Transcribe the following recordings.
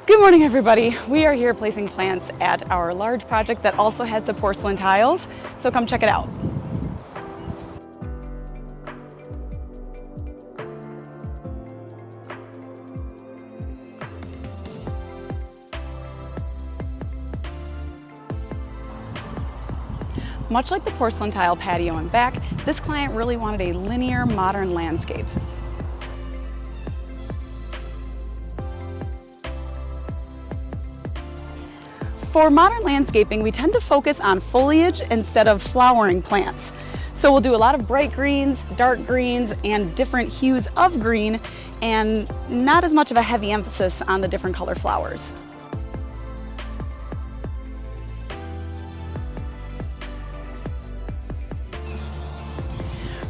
Good morning, everybody. We are here placing plants at our large project that also has the porcelain tiles, so come check it out. Much like the porcelain tile patio and back, this client really wanted a linear, modern landscape. For modern landscaping, we tend to focus on foliage instead of flowering plants. So we'll do a lot of bright greens, dark greens, and different hues of green, and not as much of a heavy emphasis on the different color flowers.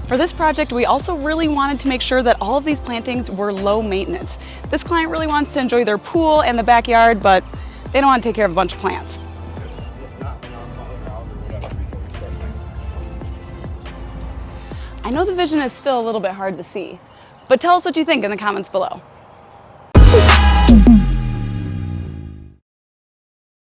For this project, we also really wanted to make sure that all of these plantings were low maintenance. This client really wants to enjoy their pool and the backyard, but they don't want to take care of a bunch of plants. I know the vision is still a little bit hard to see, but tell us what you think in the comments below.